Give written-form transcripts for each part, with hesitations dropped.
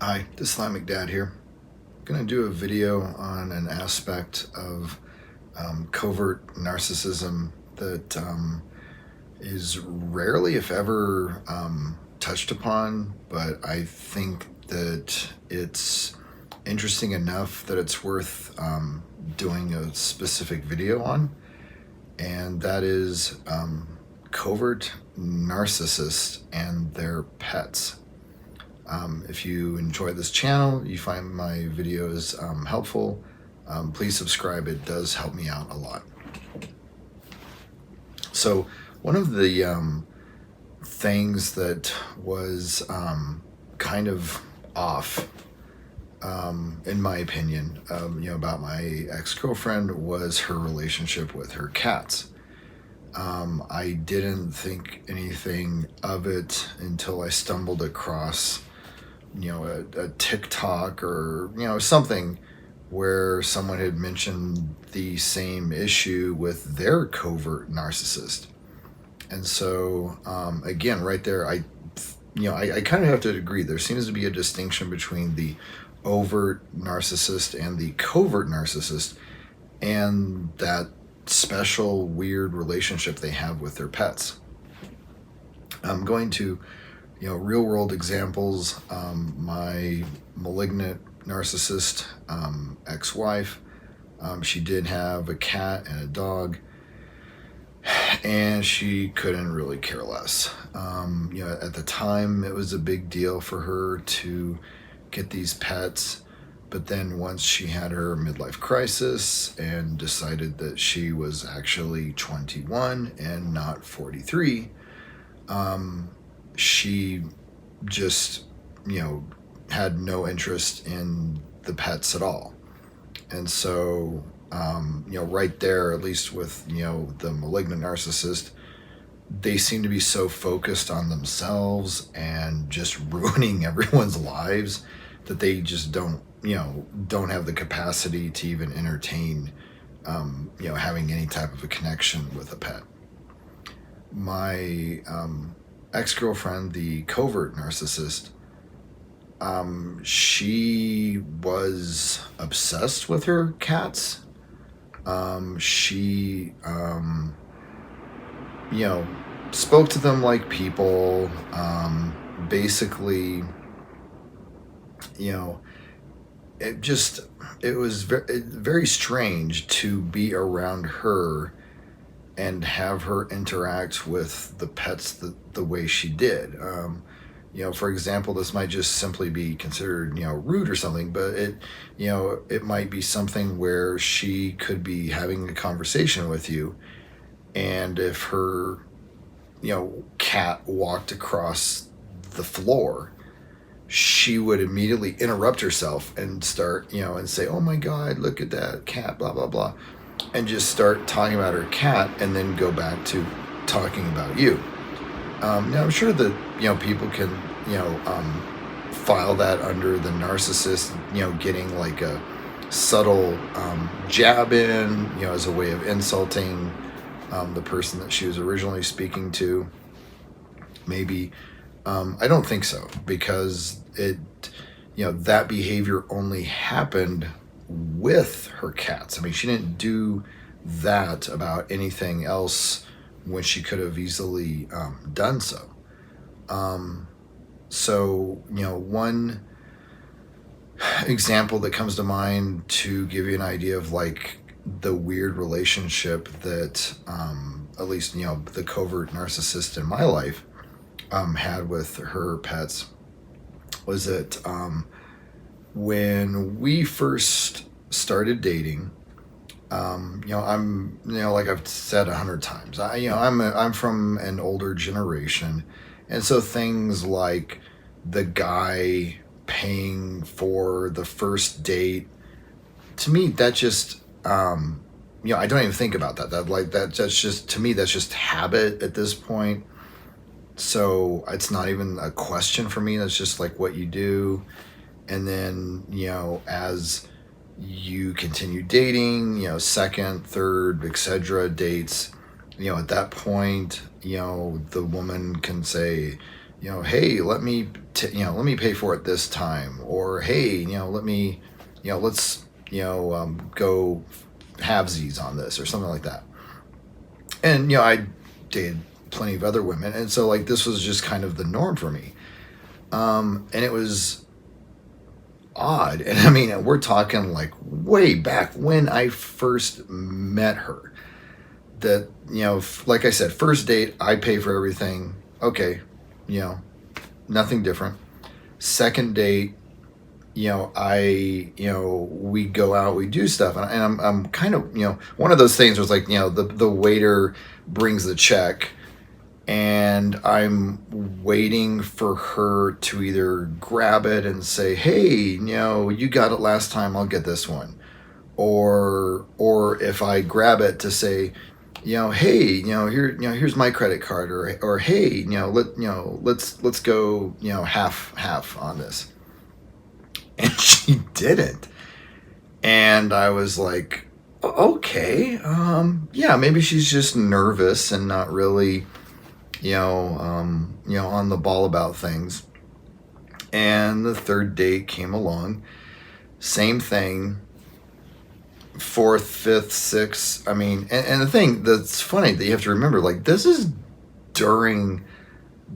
Hi, Islamic Dad here. I'm going to do a video on an aspect of covert narcissism that is rarely, if ever, touched upon, but I think that it's interesting enough that it's worth doing a specific video on, and that is covert narcissists and their pets. If you enjoy this channel, you find my videos helpful, please subscribe. It does help me out a lot. So one of the things that was kind of off, in my opinion, about my ex-girlfriend was her relationship with her cats. I didn't think anything of it until I stumbled across a TikTok or something where someone had mentioned the same issue with their covert narcissist. And so again, right there, I kind of have to agree, there seems to be a distinction between the overt narcissist and the covert narcissist, and that special weird relationship they have with their pets. I'm going to real world examples. My malignant narcissist ex-wife, she did have a cat and a dog, and she couldn't really care less. At the time it was a big deal for her to get these pets, but then once she had her midlife crisis and decided that she was actually 21 and not 43, she just, had no interest in the pets at all. And so, right there, at least with, the malignant narcissist, they seem to be so focused on themselves and just ruining everyone's lives that they just don't have the capacity to even entertain, having any type of a connection with a pet. My, ex-girlfriend, the covert narcissist, she was obsessed with her cats. She spoke to them like people. Basically, it was very strange to be around her and have her interact with the pets the way she did. For example, this might just simply be considered, rude or something, but it might be something where she could be having a conversation with you, and if her, cat walked across the floor, she would immediately interrupt herself and start, and say, "Oh my God, look at that cat, blah, blah, blah," and just start talking about her cat and then go back to talking about you. Now, I'm sure that, people can, file that under the narcissist, getting like a subtle jab in, as a way of insulting the person that she was originally speaking to. Maybe. I don't think so, because that behavior only happened with her cats. I mean, she didn't do that about anything else when she could have easily done so. So, one example that comes to mind to give you an idea of like the weird relationship that at least, the covert narcissist in my life had with her pets was that when we first started dating, I'm, like I've said 100 times, I'm from an older generation, and so things like the guy paying for the first date, to me, that just, I don't even think about that. That's just, to me, that's just habit at this point. So it's not even a question for me. That's just like what you do. And then, as you continue dating, second, third, etc. dates, at that point, the woman can say, hey, let me pay for it this time, or hey, let me, let's, go halvesies on this or something like that. And I dated plenty of other women, and so like this was just kind of the norm for me. And it was odd, and I mean, we're talking like way back when I first met her. That like I said, first date, I pay for everything. Okay, you know, nothing different. Second date, we go out, we do stuff, and I'm kind of, one of those things was like, the waiter brings the check, and I'm waiting for her to either grab it and say, hey, you got it last time, I'll get this one, or if I grab it to say, hey, here's my credit card, or hey, let's go, half on this. And she didn't. And I was like, okay, yeah, maybe she's just nervous and not really, on the ball about things. And the third date came along, same thing. Fourth, fifth, sixth. I mean, and the thing that's funny that you have to remember, like, this is during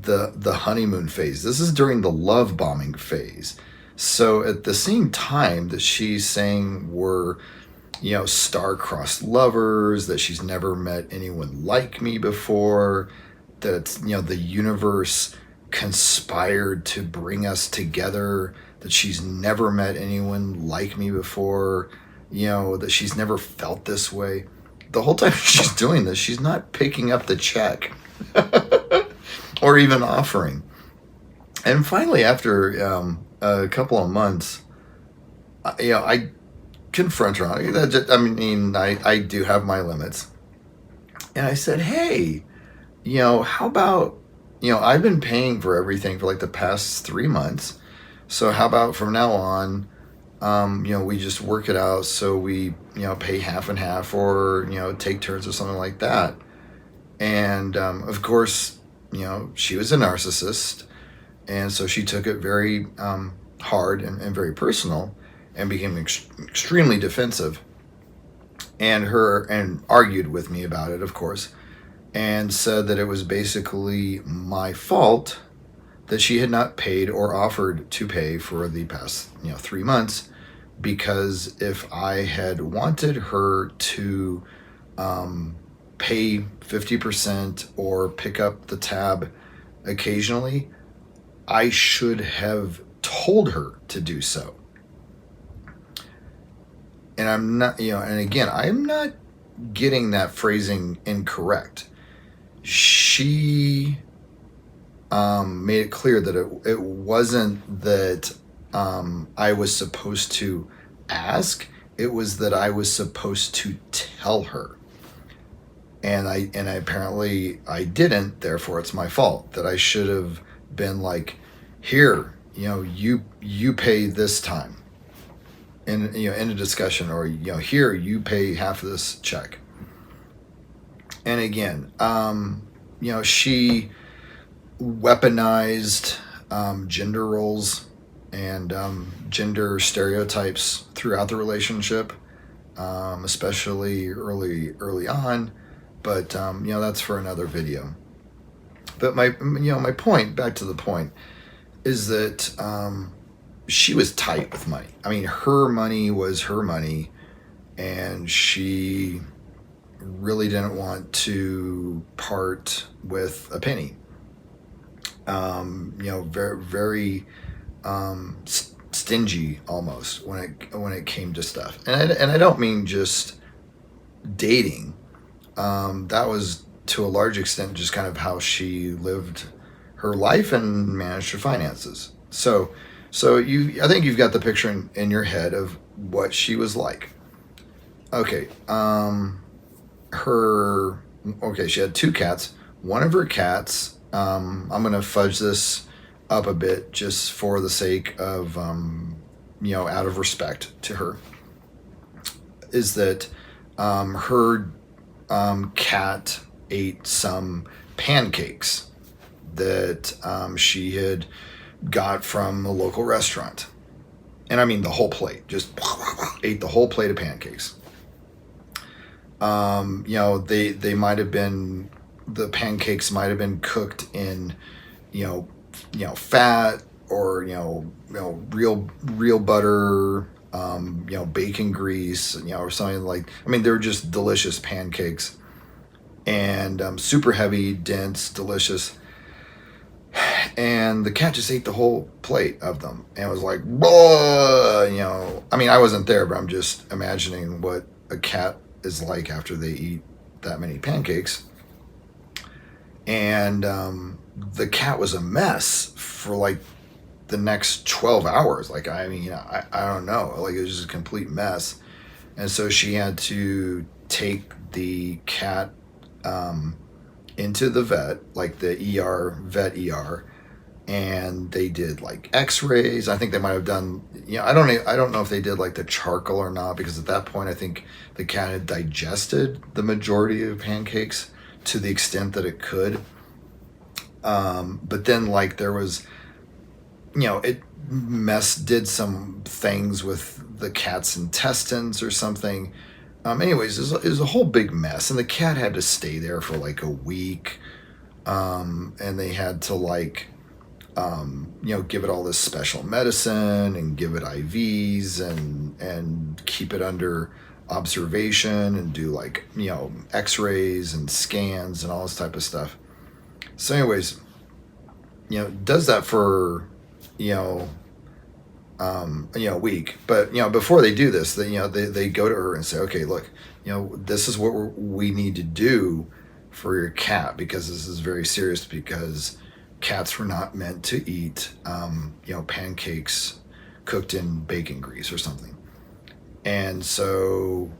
the honeymoon phase. This is during the love bombing phase. So at the same time that she's saying we're, star-crossed lovers, that she's never met anyone like me before, that, the universe conspired to bring us together, that she's never met anyone like me before, that she's never felt this way. The whole time she's doing this, she's not picking up the check or even offering. And finally, after a couple of months, I confront her on it. I do have my limits. And I said, hey, how about, I've been paying for everything for like the past 3 months. So how about from now on, we just work it out. So we, pay half and half, or, take turns or something like that. And of course, she was a narcissist. And so she took it very hard and very personal, and became extremely defensive, and argued with me about it, of course, and said that it was basically my fault that she had not paid or offered to pay for the past 3 months, because if I had wanted her to pay 50% or pick up the tab occasionally, I should have told her to do so. And I'm not, and again, I'm not getting that phrasing incorrect. She made it clear that it wasn't that I was supposed to ask, it was that I was supposed to tell her. And I apparently I didn't, therefore it's my fault. That I should have been like, here, you pay this time in a discussion, or here, you pay half of this check. And again, she weaponized gender roles and gender stereotypes throughout the relationship, especially early on. But that's for another video. But my point, back to the point, is that she was tight with money. I mean, her money was her money, and she really didn't want to part with a penny. Very, very stingy almost when it came to stuff. And I don't mean just dating. That was to a large extent just kind of how she lived her life and managed her finances. So I think you've got the picture in your head of what she was like. Okay. She had 2 cats. One of her cats, I'm going to fudge this up a bit just for the sake of, out of respect to her, is that her cat ate some pancakes that she had got from a local restaurant. And I mean the whole plate, just ate the whole plate of pancakes. They might have been, the pancakes might have been cooked in, you know, fat, or real butter, bacon grease, or something like. I mean, they're just delicious pancakes, and super heavy, dense, delicious. And the cat just ate the whole plate of them, and was like, "Whoa!" I mean, I wasn't there, but I'm just imagining what a cat is like after they eat that many pancakes. And the cat was a mess for like the next 12 hours. Like, I mean, I don't know. Like, it was just a complete mess. And so she had to take the cat into the vet, like the vet ER, and they did like x-rays. I think they might have done, I don't know if they did like the charcoal or not, because at that point I think the cat had digested the majority of pancakes to the extent that it could. But then, like, there was, it did some things with the cat's intestines or something. Anyways, it was a whole big mess, and the cat had to stay there for like a week. And they had to, like, give it all this special medicine and give it IVs and keep it under observation and do, like, x-rays and scans and all this type of stuff. So anyways, does that for, a week. But, before they do this, they go to her and say, okay, look, this is what we need to do for your cat, because this is very serious, because cats were not meant to eat, pancakes cooked in bacon grease or something. And so,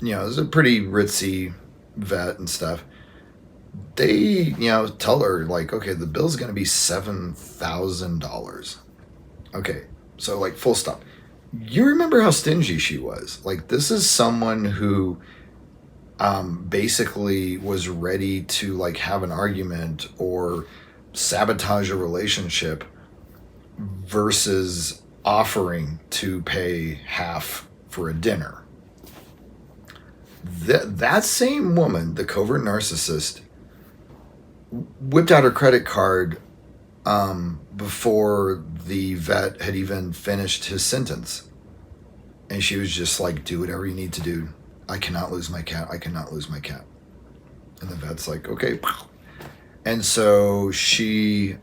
it was a pretty ritzy vet and stuff. They, tell her, like, okay, the bill's going to be $7,000. Okay, so, like, full stop. You remember how stingy she was. Like, this is someone who basically was ready to, like, have an argument or sabotage a relationship, versus offering to pay half for a dinner. That same woman, the covert narcissist, whipped out her credit card before the vet had even finished his sentence. And she was just like, do whatever you need to do. I cannot lose my cat. I cannot lose my cat. And the vet's like, okay. And so she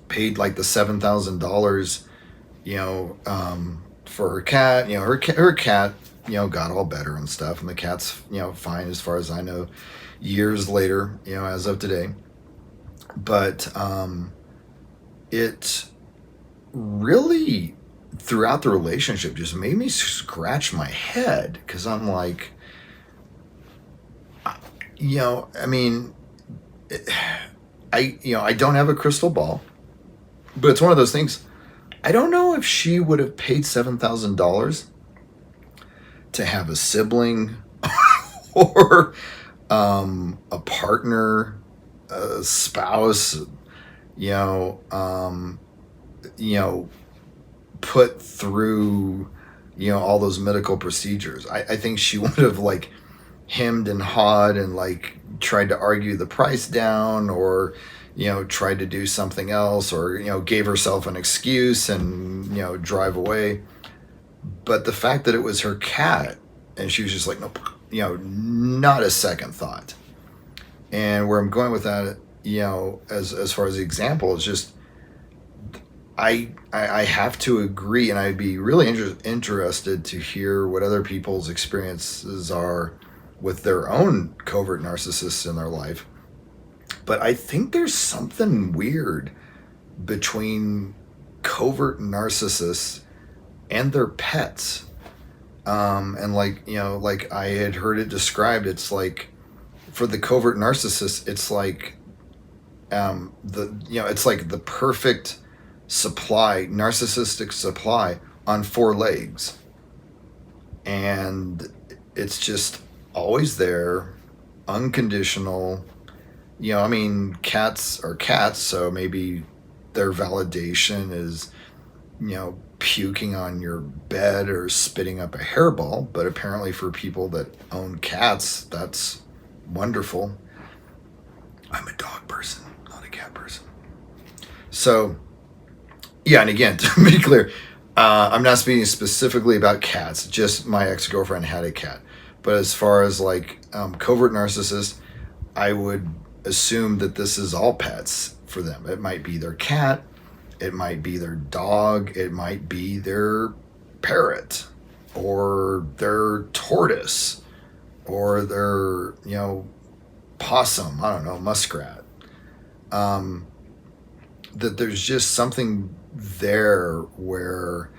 paid like the $7,000, for her cat. Her cat, got all better and stuff. And the cat's, fine as far as I know, years later, as of today. But it really, throughout the relationship, just made me scratch my head, because I'm like, I mean, I don't have a crystal ball, but it's one of those things. I don't know if she would have paid $7,000 to have a sibling or a partner, a spouse, put through, all those medical procedures. I think she would have, like, hemmed and hawed and, like, tried to argue the price down, or, tried to do something else, or, gave herself an excuse and, drive away. But the fact that it was her cat, and she was just like, nope, not a second thought. And where I'm going with that, as far as the example, is just, I have to agree, and I'd be really interested to hear what other people's experiences are with their own covert narcissists in their life. But I think there's something weird between covert narcissists and their pets. And like I had heard it described, it's like, for the covert narcissist, it's like, it's like the perfect narcissistic supply on 4 legs. And it's just always there, unconditional, I mean, cats are cats, so maybe their validation is, puking on your bed or spitting up a hairball. But apparently, for people that own cats, that's wonderful. I'm a dog person, not a cat person. So, yeah, and again, to be clear, I'm not speaking specifically about cats. Just my ex girlfriend had a cat. But as far as like covert narcissists, I would assume that this is all pets for them. It might be their cat, it might be their dog, it might be their parrot or their tortoise or their, possum, I don't know, muskrat. Um, that there's just something there where,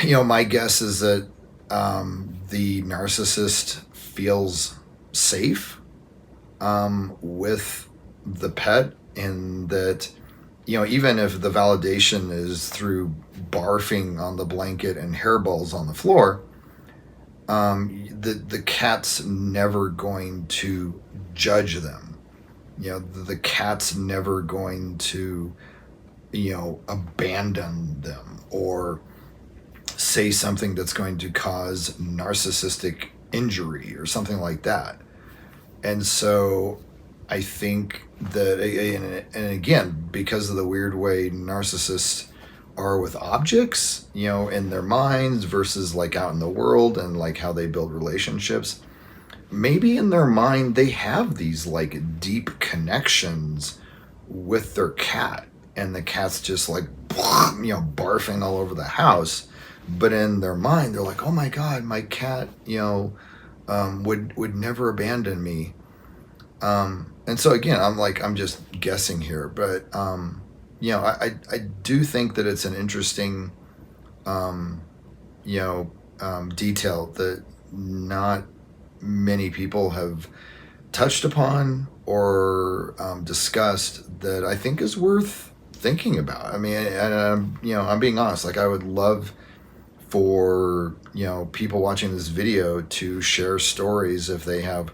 my guess is that the narcissist feels safe with the pet, and that, even if the validation is through barfing on the blanket and hairballs on the floor, the cat's never going to judge them. The cat's never going to, abandon them or say something that's going to cause narcissistic injury or something like that. And so I think that, and again, because of the weird way narcissists are with objects, in their minds versus like out in the world and like how they build relationships, maybe in their mind they have these like deep connections with their cat, and the cat's just like, barfing all over the house. But in their mind, they're like, oh my God, my cat, would never abandon me. And so again, I'm just guessing here, but I do think that it's an interesting detail that not many people have touched upon or discussed, that I think is worth thinking about. I mean, and I'm being honest. Like, I would love for people watching this video to share stories if they have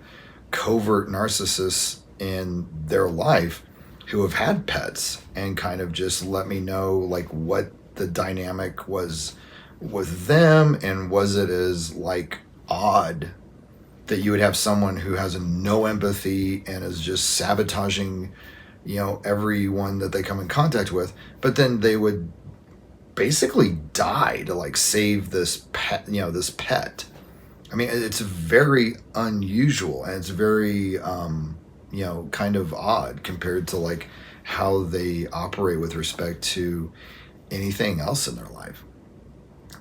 covert narcissists in their life who have had pets, and kind of just let me know like what the dynamic was with them, and was it as like odd that you would have someone who has no empathy and is just sabotaging everyone that they come in contact with, but then they would basically die to like save this pet. This pet. I mean, it's very unusual, and it's very kind of odd compared to like how they operate with respect to anything else in their life.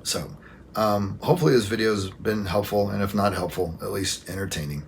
So hopefully this video has been helpful, and if not helpful, at least entertaining.